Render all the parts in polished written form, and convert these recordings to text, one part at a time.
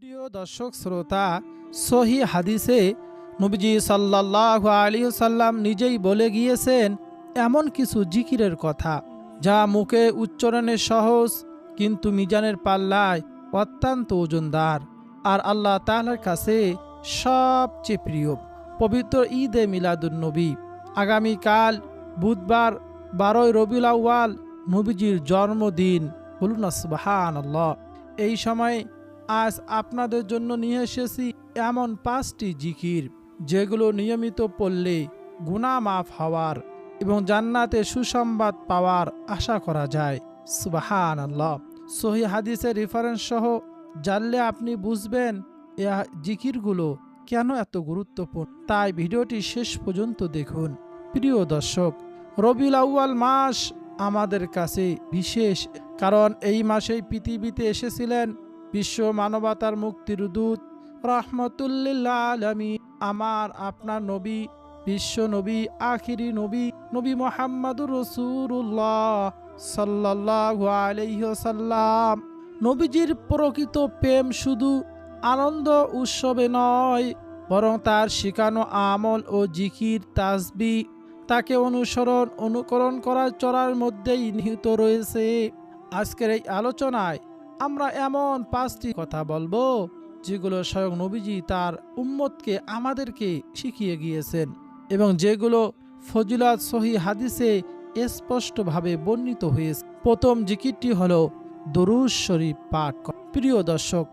প্রিয় দর্শক শ্রোতা, সহি হাদিসে নবীজি সাল্লাল্লাহু আলাইহি ওয়াসাল্লাম নিজেই বলে গিয়েছেন এমন কিছু জিকিরের কথা যা মুখে উচ্চারণে সহজ কিন্তু মিজানের পাল্লায় অত্যন্ত ওজনদার আর আল্লাহ তাআলার কাছে সবচেয়ে প্রিয়। পবিত্র ঈদে মিলাদুন্নবী আগামীকাল বুধবার 12 রবিউল আউয়াল নবীজির জন্মদিন। বলুন না সুবহানাল্লাহ। এই সময় আজ আপনাদের জন্য নিয়ে এসেছি এমন 5টি জিকির যেগুলো নিয়মিত পড়লে গুনাহ মাফ হওয়ার এবং জান্নাতে সুসংবাদ পাওয়ার আশা করা যায়। সুবহানাল্লাহ। সহিহ হাদিসের রেফারেন্স সহ জানলে আপনি বুঝবেন এই জিকিরগুলো কেন এত গুরুত্বপূর্ণ। তাই ভিডিওটি শেষ পর্যন্ত দেখুন। প্রিয় দর্শক, রবিউল আউয়াল মাস আমাদের কাছে বিশেষ, কারণ এই মাসেই পৃথিবীতে এসেছিলেন বিশ্ব মানবতার মুক্তির দূত রাহমাতুল আলামিন, আমার আপনার নবী, বিশ্ব নবী, আখিরি নবী, নবী মুহাম্মদুর রাসূলুল্লাহ সাল্লাল্লাহু আলাইহি ওয়াসাল্লাম। নবীজির প্রকৃত প্রেম শুধু আনন্দ উৎসবে নয়, বরং তার শিখানো আমল ও জিকির তাসবিহ তাকে অনুকরণ করার চলার মধ্যেই নিহিত রয়েছে। আজকের এই আলোচনায় আমরা এমন 5টি কথা বলবো যেগুলো স্বয়ং নবীজি তার উম্মতকে আমাদেরকে শিখিয়ে গিয়েছেন এবং যেগুলো ফজিলত সহিহ হাদিসে স্পষ্টভাবে বর্ণিত হয়েছে। প্রথম জিকিরটি হলো দরুদ শরীফ পাঠ করা। প্রিয় দর্শক,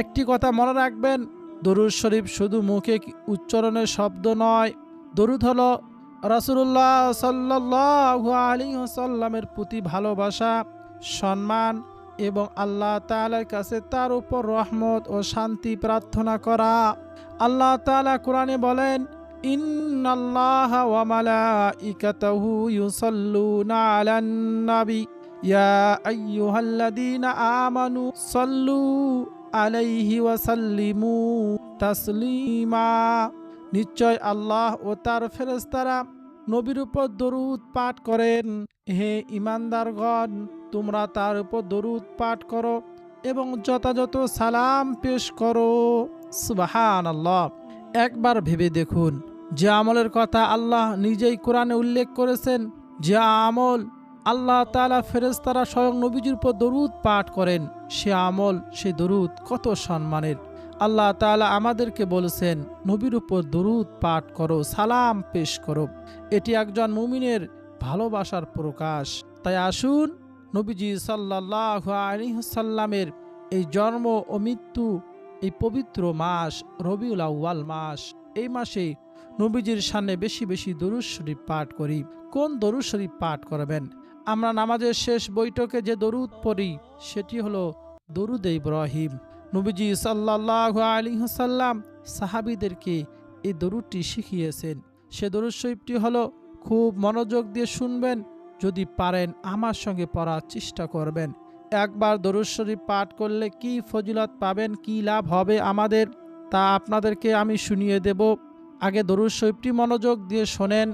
একটি কথা মনে রাখবেন, দরুদ শরীফ শুধু মুখে উচ্চারণের শব্দ নয়। দরুদ হলো রাসূলুল্লাহ সাল্লাল্লাহু আলাইহি ওয়াসাল্লামের প্রতি ভালোবাসা, সম্মান এবং আল্লাহ তাআলার কাছে তার উপর রহমত ও শান্তি প্রার্থনা করা। আল্লাহ তাআলা কোরআনে বলেন, ইন্নাল্লাহা ওয়া মালাইকাতাহু ইউসাল্লুনা আলান নবী ইয়া আইয়ুহাল্লাযীনা আমানু সাল্লু আলাইহি ওয়া সাল্লিমু তাসলিমা। নিশ্চয় আল্লাহ ও তার ফেরেশতারা নবীর উপর দরুদ পাঠ করেন। হে ঈমানদারগণ, তোমরা তার উপর দরুদ পাঠ করো এবং যথাযথ সালাম পেশ করো। সুবহানাল্লাহ। একবার ভেবে দেখুন, যে আমলের কথা আল্লাহ নিজেই কোরআনে উল্লেখ করেছেন, যে আমল আল্লাহ তাআলা ফেরেশতারা স্বয়ং নবীজির উপর দরুদ পাঠ করেন, সে আমল, সে দরুদ কত সম্মানের। আল্লাহ তাআলা আমাদেরকে বলেছেন নবীর উপর দরুদ পাঠ করো, সালাম পেশ করো। এটি একজন মুমিনের ভালোবাসার প্রকাশ। তাই আসুন নবীজি সাল্লাল্লাহু আলাইহি ওয়াসাল্লামের এই জন্ম ও মৃত্যু, এই পবিত্র মাস রবিউল আউয়াল মাস, এই মাসে নবীজির সামনে বেশি বেশি দরুদ শরীফ পাঠ করি। কোন দরুদ শরীফ পাঠ করবেন? আমরা নামাজের শেষ বৈঠকে যে দরুদ পড়ি সেটি হলো দরুদ ইব্রাহিম। নবীজি সাল্লাল্লাহু আলাইহি ওয়াসাল্লাম সাহাবীদেরকে এই দরুদটি শিখিয়েছেন। সে দরুদ শরীফটি হলো, খুব মনোযোগ দিয়ে শুনবেন, যদি পারেন আমার সঙ্গে পড়ার চেষ্টা করবেন। একবার দরুদ শরীফ পাঠ করলে কি ফজিলত পাবেন, কি লাভ হবে আমাদের, তা আপনাদেরকে আমি শুনিয়ে দেব। আগে দরুদ শরীফটি মনোযোগ দিয়ে শোনেন।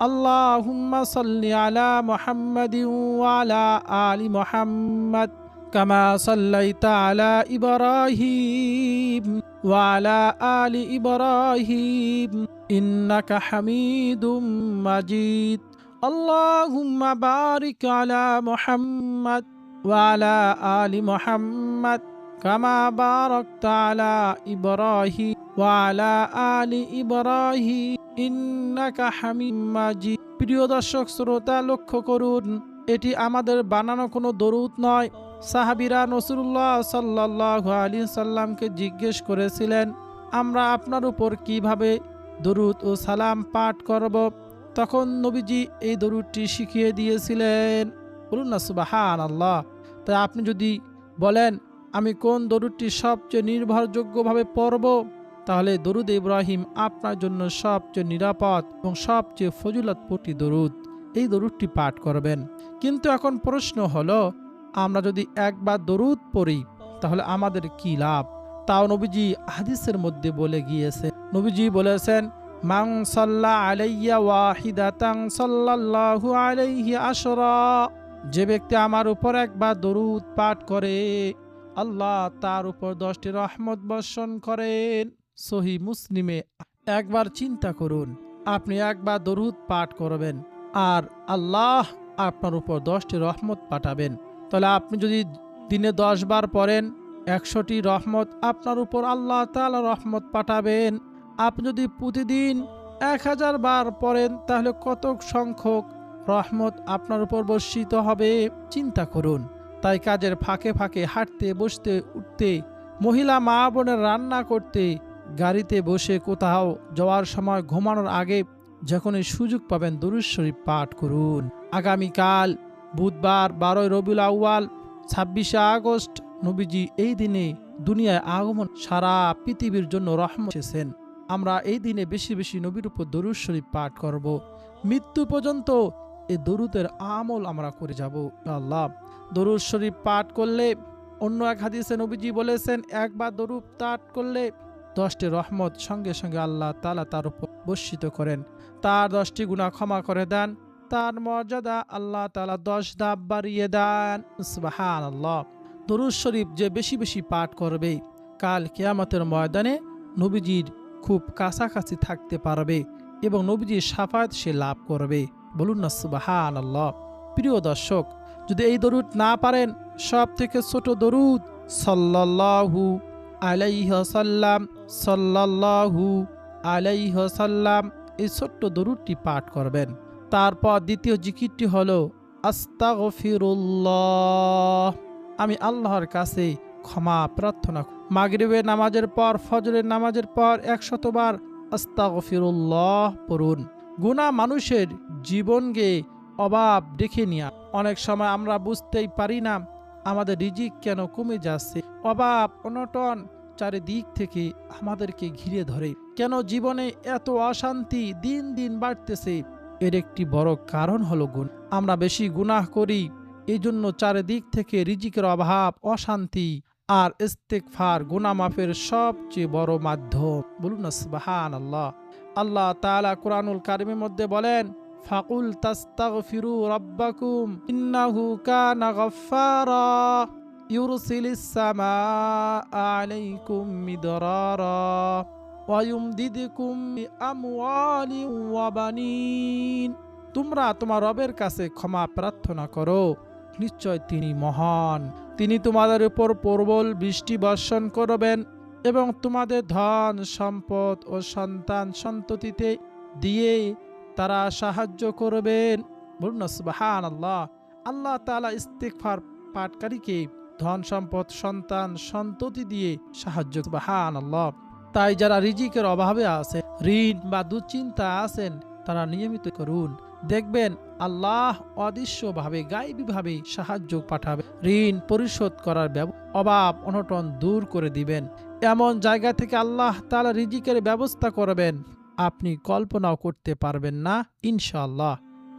আল্লাহুম্মা সাল্লি আলা মুহাম্মাদিন ওয়া আলা আলি মুহাম্মাদ কামা সাল্লাইতা আলা ইব্রাহিম ওয়া আলা আলি ইব্রাহিম ইন্নাকা হামিদুম মাজিদ। আল্লাহুম্মা বারিক আলা মুহাম্মাদ ওয়া আলা আলি মুহাম্মাদ কামা বারাকতা আলা ইব্রাহিম ওয়া আলা আলি ইব্রাহিম ইন্নাকা হামিদুম মাজিদ। প্রিয় দর্শক শ্রোতা, লক্ষ্য করুন, এটি আমাদের বানানো কোনো দরুদ নয়। সাহাবীরা রাসূলুল্লাহ সাল্লাল্লাহু আলাইহি সাল্লামকে জিজ্ঞেস করেছিলেন, আমরা আপনার উপর কিভাবে দরুদ ও সালাম পাঠ করব? তখন নবীজি এই দরুদটি শিখিয়ে দিয়েছিলেন। বলুন না সুবহানাল্লাহ। তাই আপনি যদি বলেন আমি কোন দরুদটি সবচেয়ে নির্ভরযোগ্যভাবে পড়ব, তাহলে দরুদ ইব্রাহিম আপনার জন্য সবচেয়ে নিরাপদ এবং সবচেয়ে ফজিলতপূর্ণ দরুদ। এই দরুদটি পাঠ করবেন। কিন্তু এখন প্রশ্ন হলো, আমরা যদি একবার দরুদ পড়ি তাহলে আমাদের কি লাভ? তাও নবীজি হাদিসের মধ্যে বলে গিয়েছেন। নবীজি বলেছেন, মান সাল্লা আলাইয়া ওয়াহিদাতান সাল্লাল্লাহু আলাইহি আশরা। যে ব্যক্তি আমার উপর একবার দরুদ পাঠ করে আল্লাহ তার উপর 10টি রহমত বর্ষণ করেন। সহি মুসলিমে। একবার চিন্তা করুন, আপনি একবার দরুদ পাঠ করবেন আর আল্লাহ আপনার উপর 10টি রহমত পাঠাবেন। তাহলে আপনি যদি দিনে 10 বার পড়েন, 100টি রহমত আপনার উপর আল্লাহ তাআলা রহমত পাঠাবেন। আপনি যদি প্রতিদিন 1000 বার পড়েন, তাহলে কত সংখ্যক রহমত আপনার উপর বর্ষিত হবে চিন্তা করুন। তাই কাজের ফাঁকে ফাঁকে হাঁটতে, বসতে, উঠতে, মহিলা মা বোনের রান্না করতে, গাড়িতে বসে কোথাও যাওয়ার সময়, ঘুমানোর আগে যখনই সুযোগ পাবেন দুরূদ শরীফ পাঠ করুন। আগামীকাল বুধবার 12 রবিউল আউয়াল 26শে আগস্ট নবীজি এই দিনে দুনিয়ায় আগমন, সারা পৃথিবীর জন্য রহমত এসেছেন। আমরা এই দিনে বেশি বেশি নবীর উপর দরুদ শরীফ পাঠ করব। মৃত্যু পর্যন্ত এই দরুদের আমল আমরা করে যাব আল্লাহ। দরুদ শরীফ পাঠ করলে, অন্য এক হাদিসে নবীজি বলেছেন, একবার দরুদ পাঠ করলে 10টি রহমত সঙ্গে সঙ্গে আল্লাহ তাআলা তার উপর বর্ষিত করেন। তার 10টি গুনাহ ক্ষমা করে দেন। তার মর্যাদা আল্লাহ তাআলা 10 ধাপ বাড়িয়ে দেন। সুবহানাল্লাহ। দরুদ শরীফ যে বেশি বেশি পাঠ করবে, কাল কিয়ামতের ময়দানে নবীজির খুব কাছাকাছি থাকতে পারবে এবং নবীজির শাফায়াত সে লাভ করবে। বলুন না সুবহানাল্লাহ। প্রিয় দর্শক, যদি এই দরুদ না পারেন, সব থেকে ছোট দরুদ সাল্লাল্লাহু আলাইহি ওয়াসাল্লাম, সাল্লাল্লাহু আলাইহি ওয়াসাল্লাম, এই ছোট্ট দরুদটি পাঠ করবেন। তারপর দ্বিতীয় জিকিরটি হলো আস্তাগফিরুল্লাহ, আমি আল্লাহর কাছে ক্ষমা প্রার্থনা। মাগরিবের নামাজের পর, ফজরের নামাজের পর 100 বার আস্তাগফিরুল্লাহ পড়ুন। গুনাহ মানুষের জীবনকে অভাব ডেকে নিয়ে। অনেক সময় আমরা বুঝতেই পারি না আমাদের রিজিক কেন কমে যাচ্ছে। অভাব অনটন চারিদিক থেকে আমাদেরকে ঘিরে ধরে। কেন জীবনে এত অশান্তি দিন দিন বাড়তেছে? এর একটি বড় কারণ হলো গুনাহ। আমরা বেশি গুনাহ করি, এই জন্য চারিদিক থেকে রিজিকের অভাব, অশান্তি। আর ইস্তেগফার গুনাহ মাফের সবচেয়ে বড় মাধ্যম। বলুন না সুবহানাল্লাহ। আল্লাহ তাআলা কুরআনুল কারীমের মধ্যে বলেন, ফাকুল তাস্তাগফিরু রাব্বাকুম ইন্নাহু কানা গাফফারা ইউরসিলিস সামাআ আলাইকুম মিদরারা ওয়া ইউমদিদকুম বিআমওয়ালিন ওয়া বানিন। তোমরা তোমার রবের কাছে ক্ষমা প্রার্থনা করো, নিশ্চয় তিনি মহান। তিনি তোমাদের উপর প্রবল বৃষ্টি বর্ষণ করবেন এবং তোমাদের ধন সম্পদ ও সন্তান সন্ততিতে দিয়ে তারা সাহায্য করবেন। বলুন না সুবহানাল্লাহ। আল্লাহ তাআলা ইস্তিগফার পাঠকারীকে ধন সম্পদ, সন্তান সন্ততি দিয়ে সাহায্য। সুবহানাল্লাহ। তাই যারা রিজিকের অভাবে আছে, ঋণ বা দুশ্চিন্তা আছেন, তারা নিয়মিত করুন, দেখবেন আল্লাহ অদৃশ্যভাবে, গায়বীভাবে সাহায্য পাঠাবে। ঋণ পরিশোধ করার অভাব অনটন দূর করে দিবেন। এমন জায়গা থেকে আল্লাহ তাআলা রিজিকের ব্যবস্থা করবেন, আপনি কল্পনাও করতে পারবেন না ইনশাআল্লাহ।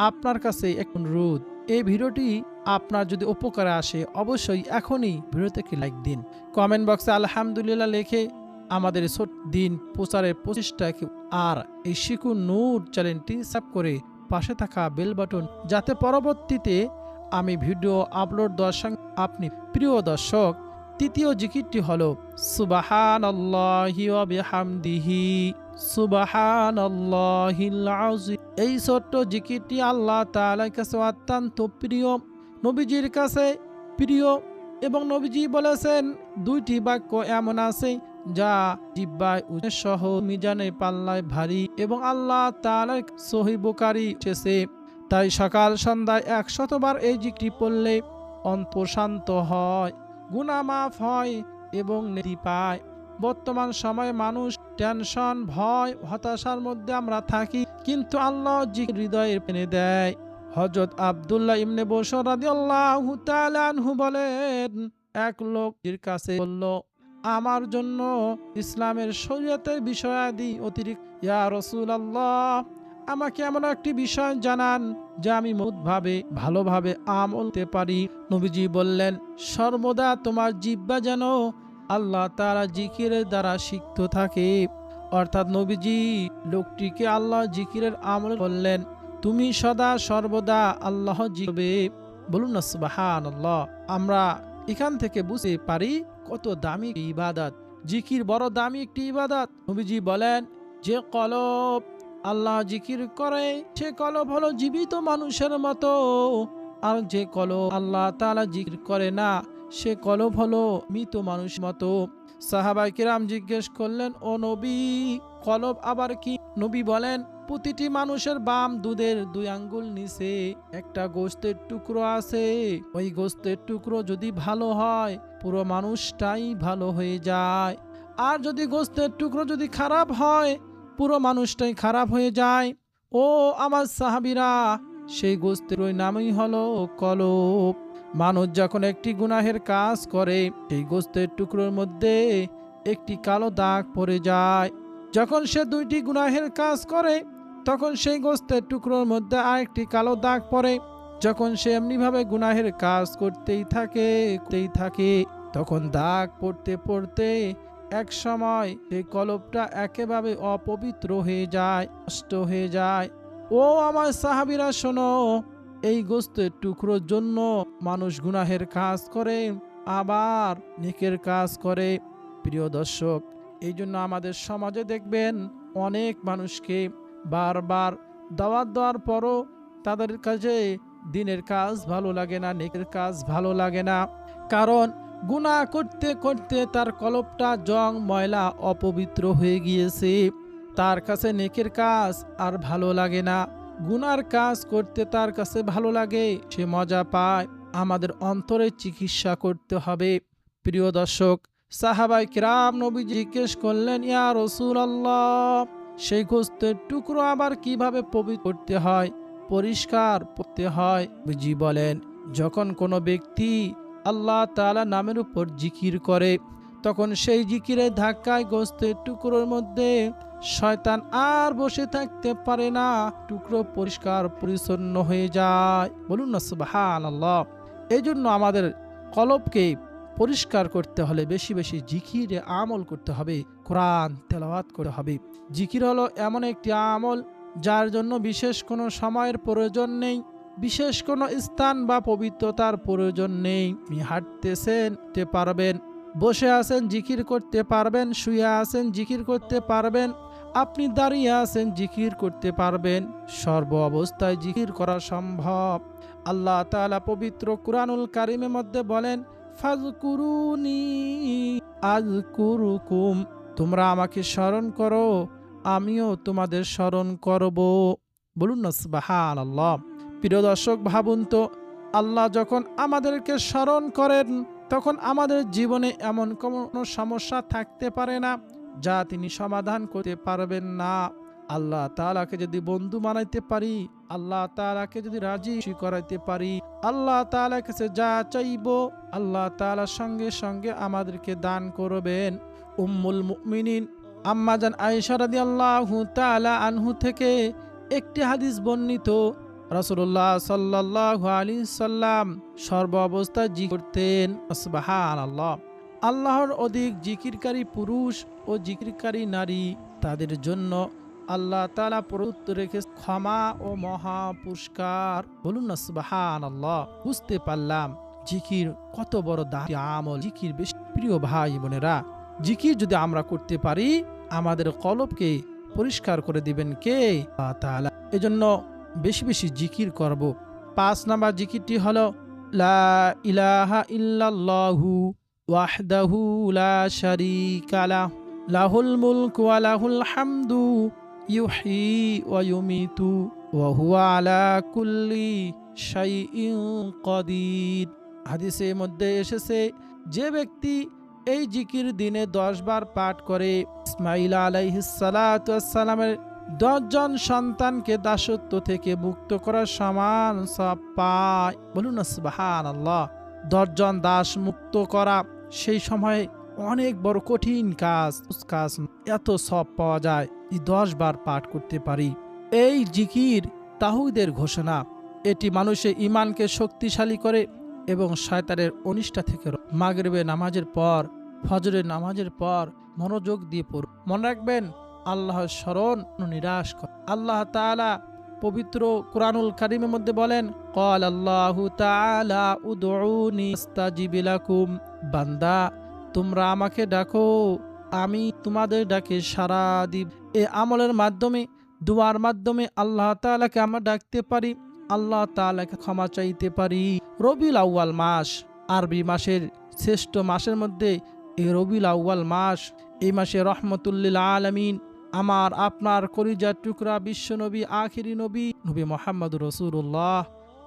আপনার কাছে এক অনুরোধ, এই ভিডিওটি আপনার যদি উপকারে আসে, অবশ্যই এখনই ভিডিওতে লাইক দিন। কমেন্ট বক্সে আলহামদুলিল্লাহ লিখে আমাদের দিন প্রচারের প্রচেষ্টাকে, আর এই শিখুন নূর চ্যানেলটি সাবস্ক্রাইব করে পাশে থাকা বেল বাটন, যাতে পরবর্তীতে আমি ভিডিও আপলোড দেওয়ার সঙ্গে আপনি। প্রিয় দর্শক, তৃতীয় জিকিরটি হলো সুবহানাল্লাহি ওয়া বিহামদিহি সুবহানাল্লাহিল আযীম। এই ছোট্ট জিকিরটি আল্লাহ তাআলার কাছে অত্যন্ত প্রিয়, নবীজির কাছে প্রিয়। এবং নবীজি বলেছেন, 2টি বাক্য এমন আছে যা জিহ্বায় সহ মিজানে পাল্লায় ভারী এবং আল্লাহ তাআলার সহিহ বুখারী এসেছে। তাই সকাল সন্ধ্যায় 100 বার এই জিকিরটি পড়লে অন্তর শান্ত হয়, গুনাহ মাফ হয় এবং নেকি পায়। বর্তমান সময়ে মানুষ টেনশন, ভয়, হতাশার মধ্যে আমরা থাকি, কিন্তু আল্লাহ জিকির হৃদয়ে এনে দেয়। হযরত আব্দুল্লাহ ইবনে বসর রাদিয়াল্লাহু তাআলা আনহু বলেন, এক লোকের কাছে বলল, আমার জন্য ইসলামের শরীয়তের বিষয়াদি অতিরিক্ত, ইয়া রাসূলুল্লাহ, আমাকে এমন একটি বিষয় জানান যা আমি ভালোভাবে আমল করতে পারি। নবীজি বললেন, সর্বদা তোমার জিহ্বা যেন আল্লাহ তাআলা জিকিরের দ্বারা সিক্ত থাকে। অর্থাৎ নবীজি লোকটিকে আল্লাহ জিকিরের আমল বললেন, তুমি সদা সর্বদা আল্লাহ জিকির। বলুন না সুবহানাল্লাহ। আমরা এখান থেকে বুঝতে পারি কত দামি ইবাদত। জিকির বড় দামি একটি ইবাদত। নবীজি বলেন, যে কলব আল্লাহ জিকির করে সে কলব হলো জীবিত মানুষের মতো, আর যে কলব আল্লাহ তাআলা জিকির করে না সে কলব হলো মৃত মানুষ মতো। সাহাবায়ে কিরাম জিজ্ঞেস করলেন, ও নবী, কলব আবার কি? নবী বলেন, প্রতিটি মানুষের বাম দুধের 2 আঙ্গুল নিচে একটা গোশতের টুকরো আছে। ওই গোশতের টুকরো যদি ভালো হয় পুরো মানুষটাই ভালো হয়ে যায়, আর যদি গোশতের টুকরো যদি খারাপ হয় পুরো মানুষটাই খারাপ হয়ে যায়। ও আমার সাহাবীরা, সেই গোশতের ওই নামই হলো কলব। মানুষ যখন একটি গুনাহের কাজ করে সেই গোশতের টুকরোর মধ্যে একটি কালো দাগ পড়ে যায়। যখন সে 2টি গুনাহের কাজ করে তখন সেই গোশতের টুকরোর মধ্যে আরেকটি কালো দাগ পড়ে। যখন সে এমনিভাবে গুনাহের কাজ করতেই থাকে তখন দাগ পড়তে পড়তে এক সময় সেই কলবটা একেবারে অপবিত্র হয়ে যায়, নষ্ট হয়ে যায়। ও আমার সাহাবীরা শোনো, এই গোশতের টুকরোর জন্য মানুষ গুনাহের কাজ করে আবার নেকের কাজ করে। প্রিয় দর্শক, এই জন্য আমাদের সমাজে দেখবেন অনেক মানুষকে বারবার দাওয়াত দেওয়ার পরও তাদের কাছে দিনের কাজ ভালো লাগে না, নেকের কাজ ভালো লাগে না। কারণ গুনাহ করতে করতে তার কলবটা জং ময়লা অপবিত্র হয়ে গিয়েছে। তার কাছে নেকের কাজ আর ভালো লাগে না, গুনার কাজ করতে তার কাছে ভালো লাগে, সে মজা পায়। আমাদের অন্তরে চিকিৎসা করতে হবে। প্রিয় দর্শক, সাহাবায়ে কিরাম নবী জিজ্ঞেস করলেন, ইয়া রাসূলুল্লাহ, সেই গোশতের টুকরো আবার কিভাবে পবিত্র করতে হয়, পরিষ্কার করতে হয়? নবীজি বলেন, যখন কোনো ব্যক্তি আল্লাহ তাআলা নামের উপর জিকির করে তখন সেই জিকিরের ধাক্কায় গোশতের টুকরোর মধ্যে শয়তান আর বসে থাকতে পারে না, টুকরো পরিষ্কার পরিচ্ছন্ন হয়ে যায়। বলুন না সুবহানাল্লাহ। এই জন্য আমাদের কলবকে পরিষ্কার করতে হলে বেশি বেশি জিকিরে আমল করতে হবে, কোরআন তেলাওয়াত করতে হবে। জিকির হলো এমন একটি আমল যার জন্য বিশেষ কোনো সময়ের প্রয়োজন নেই, বিশেষ কোনো স্থান বা পবিত্রতার প্রয়োজন নেই। আপনি হাঁটতেছেন পারবেন, বসে আছেন জিকির করতে পারবেন, শুয়ে আছেন জিকির করতে পারবেন, আপনি দাঁড়িয়ে আছেন জিকির করতে পারবেন। সর্ব অবস্থায় জিকির করা সম্ভব। আল্লাহ তাআলা পবিত্র কুরআনুল কারীমের মধ্যে বলেন, ফাযকুরুনি আযকুরুকুম, তোমরা আমাকে স্মরণ করো আমিও তোমাদের স্মরণ করব। বলুন না সুবহানাল্লাহ। প্রিয় দর্শক, ভাবুন তো, আল্লাহ যখন আমাদেরকে স্মরণ করেন তখন আমাদের জীবনে এমন কোনো সমস্যা থাকতে পারে না যা তিনি সমাধান করতে পারবেন না। আল্লাহ তাআলাকে যদি বন্ধু বানাইতে পারি, আল্লাহ তাআলাকে যদি রাজি করাইতে পারি, আল্লাহ তাআলার কাছে যা চাইবো আল্লাহ তাআলা সঙ্গে সঙ্গে আমাদেরকে দান করবেন। উম্মুল মুমিনিন আম্মা জান আয়েশা রাদিয়াল্লাহু তাআলা আনহু থেকে একটি হাদিস বর্ণিত, রাসূলুল্লাহ সাল্লাল্লাহু আলাইহি সাল্লাম সর্ব অবস্থায় জিকির করতেন। সুবহানাল্লাহ। আল্লাহর অধিক জিকিরকারী পুরুষ ও জিকিরকারী নারী, তাদের জন্য আল্লাহ তাআলা প্রদত্ত রেখে ক্ষমা ও মহা পুরস্কার। বলুন না সুবহানাল্লাহ। বুঝতে পারলাম জিকির কত বড় দামি আমল। জিকির বেশি প্রিয় ভাই বোনেরা, জিকির যদি আমরা করতে পারি আমাদের কলবকে পরিষ্কার করে দিবেন কে? আল্লাহ তাআলা। এজন্য বেশি বেশি জিকির করব। 5 নাম্বার জিকিরটি হলো লা ইলাহা ইল্লাল্লাহু ওয়াহদাহু লা শারীকা লাহ, লাহুল মুলকু ওয়া লাহুল হামদু ইউহয়ী ওয়া ইউমীতু ওয়া হুয়া আলা কুল্লি শাইইন কাদির। হাদিসের মধ্যে এসেছে, যে ব্যক্তি এই জিকির দিনে 10 বার পাঠ করে ইসমাঈল আলাইহিস সালাতু ওয়াস সালামের 10 জন সন্তানকে দাসত্ব থেকে মুক্ত করার সমান সওয়াব পায়। বলুন না সুবহানাল্লাহ। 10 জন দাস মুক্ত করা সেই সময়ে অনেক বড় কঠিন কাজ, এত সওয়াব পাওয়া যায় এই 10 বার পাঠ করতে পারি। এই জিকির তাওহীদের ঘোষণা, এটি মানুষের ঈমানকে শক্তিশালী করে এবং শয়তানের অনিষ্টা থেকে। মাগরিবের নামাজের পর, ফজরের নামাজের পর মনোযোগ দিয়ে পড়ুন। মনে রাখবেন, আল্লাহর স্মরণ নিরাশ করে। আল্লাহ তাআলা পবিত্র কুরআনুল কারীমের মধ্যে বলেন, ক্বাল আল্লাহু তাআলা উদউনি আস্তাজিব লাকুম, বান্দা তোমরা আমাকে ডাকো, আমি তোমাদের ডাকে সাড়া দিব। এই আমলের মাধ্যমে, দুয়ার মাধ্যমে আল্লাহ তাআলাকে আমরা ডাকতে পারি, আল্লাহ তাআলাকে ক্ষমা চাইতে পারি। রবিউল আউয়াল মাস, আরবি মাসের শ্রেষ্ঠ মাসের মধ্যে এই রবিউল আউয়াল মাস। এই মাসে রহমতুল্লিল আলামিন, আমার আপনার কলিজার টুকরা বিশ্বনবী, আখিরি নবী, নবী মুহাম্মদুর রাসূলুল্লাহ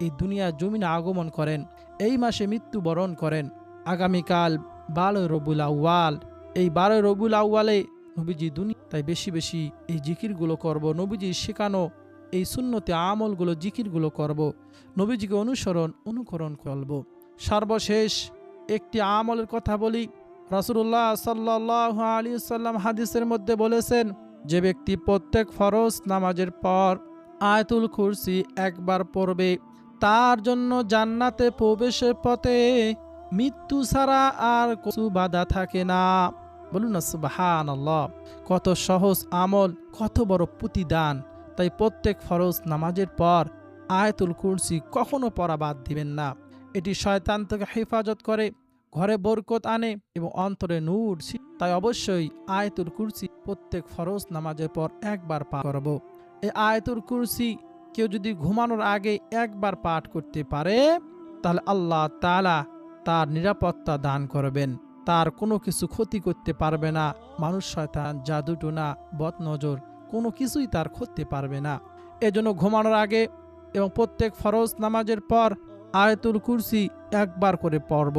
এই দুনিয়া জমিনে আগমন করেন, এই মাসে মৃত্যুবরণ করেন। আগামীকাল 12 রবিউল আউয়াল। এই 12 রবিউল আউয়ালে নবীজি দুনিয়া, তাই বেশি বেশি এই জিকিরগুলো করব, নবীজি শেখানো এই সুন্নতে আমলগুলো, জিকিরগুলো করব, নবীজিকে অনুকরণ করব। সর্বশেষ একটি আমলের কথা বলি। রাসূলুল্লাহ সাল্লাল্লাহু আলাইহি ওয়াসাল্লাম হাদিসের মধ্যে বলেছেন, যে ব্যক্তি প্রত্যেক ফরজ নামাজের পর আয়াতুল কুরসি একবার পড়বে, তার জন্য জান্নাতে প্রবেশের পথে মৃত্যু ছাড়া আর কিছু বাধা থাকে না। বলুন না সুবহানাল্লাহ। কত সহজ আমল, কত বড় প্রতিদান। তাই প্রত্যেক ফরজ নামাজের পর আয়াতুল কুরসি কখনো পড়া বাদ দিবেন না। এটি শয়তান থেকে হেফাজত করে, ঘরে বরকত আনে এবং অন্তরে নূর। তাই অবশ্যই আয়াতুল কুরসি প্রত্যেক ফরজ নামাজের পর একবার পাঠ করব। এই আয়াতুল কুরসি কেউ যদি ঘুমানোর আগে একবার পাঠ করতে পারে, তাহলে আল্লাহ তাআলা তার নিরাপত্তা দান করবেন, তার কোনো কিছু ক্ষতি করতে পারবে না। মানুষ, শয়তান, জাদুটোনা, বদনজর কোনো কিছুই তার করতে পারবে না। এজন্য ঘুমানোর আগে এবং প্রত্যেক ফরজ নামাজের পর আয়াতুল কুরসি একবার করে পড়ব।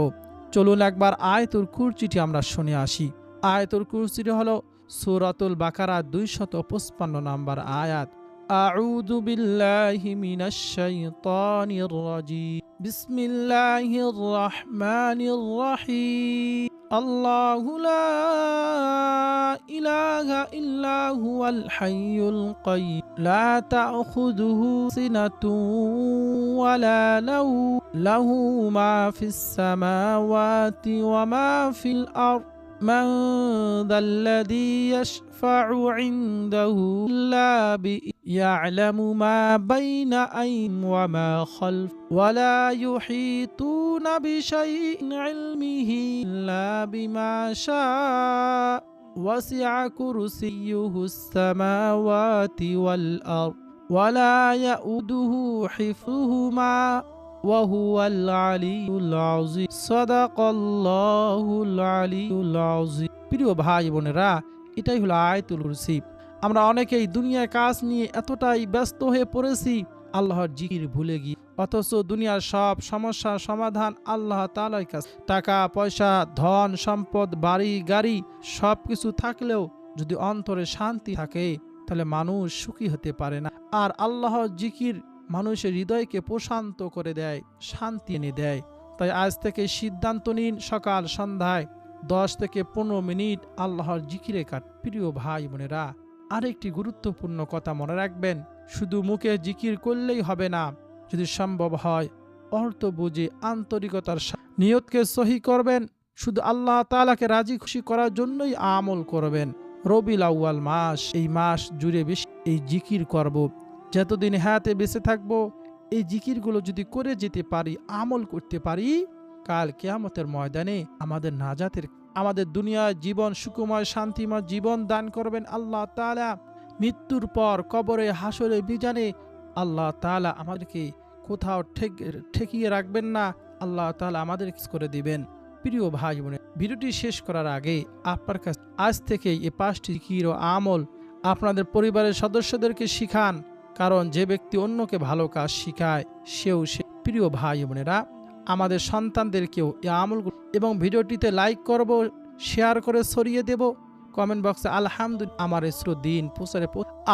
চলুন একবার আয়াতুল কুরসিটি আমরা শুনে আসি। আয়াতুল কুরসিটি হলো সূরাতুল বাকারা 255 নম্বর আয়াত। আউযু বিল্লাহি মিনাশ শাইতানির রাজিম। বিসমিল্লাহির রহমানির রহিম। আল্লাহু লা ইলাহা ইল্লা হুয়াল হাইয়ুল কাইয়্যুম লা তা'খুযুহু সিনাতুন ওয়ালা নাওম লাহু মা ফিস সামাওয়াতি ওয়া মা ফিল আরদ মান যাল্লাযী ইয়াশফা'ু 'ইনদাহু ইল্লা ইয়া'লামু মা বাইনা আইদিহিম ওয়া মা খালফাহুম ওয়া লা ইউহীতুনা বিশাইইন 'ইলমিহি ইল্লা বিমা শা'a ওয়াসি'a কুরসিয়্যুহুস সামাওয়াতি ওয়াল আরদ ওয়া লা ইয়াউদুহু হিফযুহুমা ওয়া হুয়াল আলিয়্যুল আযীম। সাদাকাল্লাহুল আলিয়্যুল আযীম। প্রিয় ভাই বোনেরা, এটাই হলো আয়াতুল কুরসি। আমরা অনেকেই দুনিয়ার কাজ নিয়ে এতটাই ব্যস্ত হয়ে পড়েছি, আল্লাহর জিকির ভুলে গিয়ে, অথচ দুনিয়ার সব সমস্যার সমাধান আল্লাহ তাআলার কাছে। টাকা পয়সা, ধন সম্পদ, বাড়ি গাড়ি সবকিছু থাকলেও যদি অন্তরে শান্তি থাকে, তাহলে মানুষ সুখী হতে পারে না। আর আল্লাহর জিকির মানুষের হৃদয়কে প্রশান্ত করে দেয়, শান্তি এনে দেয়। তাই আজ থেকে সিদ্ধান্ত নিন, সকাল সন্ধ্যায় 10 থেকে 15 মিনিট আল্লাহর জিকিরে কাট। প্রিয় ভাই বোনেরা, আরেকটি গুরুত্বপূর্ণ কথা মনে রাখবেন, শুধু মুখে জিকির করলেই হবে না। যদি সম্ভব হয় অর্থ বুঝে আন্তরিকতার নিয়তকে সহি করবেন, শুধু আল্লাহ তাআলাকে রাজি খুশি করার জন্যই আমল করবেন। রবিউল আউয়াল মাস, এই মাস জুড়ে বেশি এই জিকির করব। যতদিন হায়াতে বেঁচে থাকবো, এই জিকিরগুলো যদি করে যেতে পারি, আমল করতে পারি, কাল কিয়ামতের ময়দানে আমাদের নাজাতের, আমাদের দুনিয়ার জীবন সুখময় শান্তিময় জীবন দান করবেন আল্লাহ তাআলা। মৃত্যুর পর কবরে, হাসরে, মিজানে আল্লাহ তাআলা আমাদেরকে কোথাও ঠেকিয়ে রাখবেন না, আল্লাহ তাআলা আমাদের কিছু করে দিবেন। প্রিয় ভাই বোনেরা, ভিডিওটি শেষ করার আগে আপনার কাছে আজ থেকে এই 5টি জিকির ও আমল আপনাদের পরিবারের সদস্যদেরকে শিখান, কারণ যে ব্যক্তি অন্যকে ভালো কাজ শিখায় সেও সে। প্রিয় ভাই বোনেরা, আমাদের সন্তানদেরকেও এই আমলগুলো এবং ভিডিওটিতে লাইক করব, শেয়ার করে ছড়িয়ে দেব। কমেন্ট বক্সে আলহামদুলিল্লাহ আমার দিন প্রচারে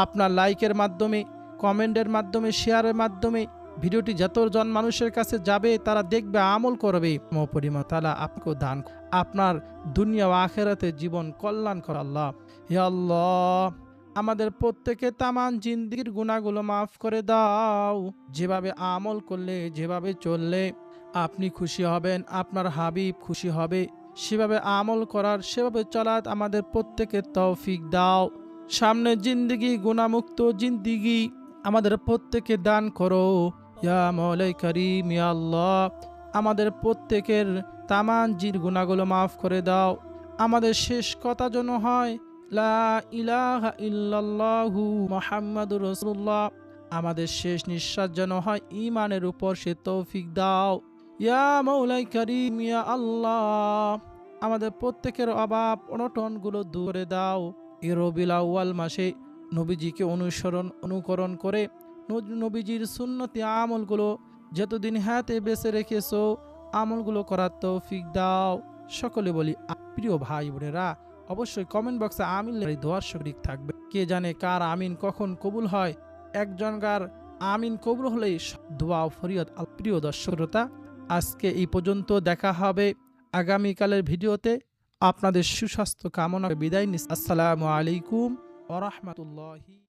আপনার লাইকের মাধ্যমে, কমেন্টের মাধ্যমে, শেয়ারের মাধ্যমে ভিডিওটি যতজন মানুষের কাছে যাবে, তারা দেখবে, আমল করবে। পরিমাণ তাআলা আপনাকেও দান, আপনার দুনিয়া ও আখিরাতে জীবন কল্যাণ কর। আল্লাহ, হে আল্লাহ, আমাদের প্রত্যেকে তামাম জিন্দেগির গুনাহগুলো মাফ করে দাও। যেভাবে আমল করলে, যেভাবে চললে আপনি খুশি হবেন, আপনার হাবিব খুশি হবে, সেভাবে আমল করার, সেভাবে চলার আমাদের প্রত্যেকের তৌফিক দাও। সামনে জিন্দেগি গুনাহমুক্ত জিন্দেগি, আমাদের প্রত্যেকে দান করো। ইয়া মৌলাই করিম, ইয়া আল্লাহ, আমাদের প্রত্যেকের তামান জির গুনাহগুলো মাফ করে দাও। আমাদের শেষ কথা যেন হয় লা ইলাহা ইল্লাল্লাহু মুহাম্মাদুর রাসূলুল্লাহ। আমাদের শেষ নিঃশ্বাস যেন হয় ঈমানের উপর, সে তৌফিক দাও। ইয়া মৌলাই করিম, ইয়া আল্লাহ, আমাদের প্রত্যেকের অভাব অনটনগুলো দূর করে দাও। এই রবিউল আউয়াল মাসে নবীজিকে অনুকরণ করে নবীজির সুন্নতি আমলগুলো যতদিন হাতে বেঁচে রেখেছো আমলগুলো করার তৌফিক দাও। সকলে বলি প্রিয় ভাই বোনেরা, অবশ্যই কমেন্ট বক্সে আমিন দোয়ার শরীক থাকবে। কে জানে কার আমিন কখন কবুল হয়। একজনকার আমিন কবুল হলেই দোয়া ও ফরিয়াদ। প্রিয় দর্শকতা, আজকে এই পর্যন্ত, দেখা হবে আগামীকালের ভিডিওতে। আপনাদের সুস্বাস্থ্য কামনা বিদায় নিচ্ছি। আসসালামু আলাইকুম ওয়া রাহমাতুল্লাহি।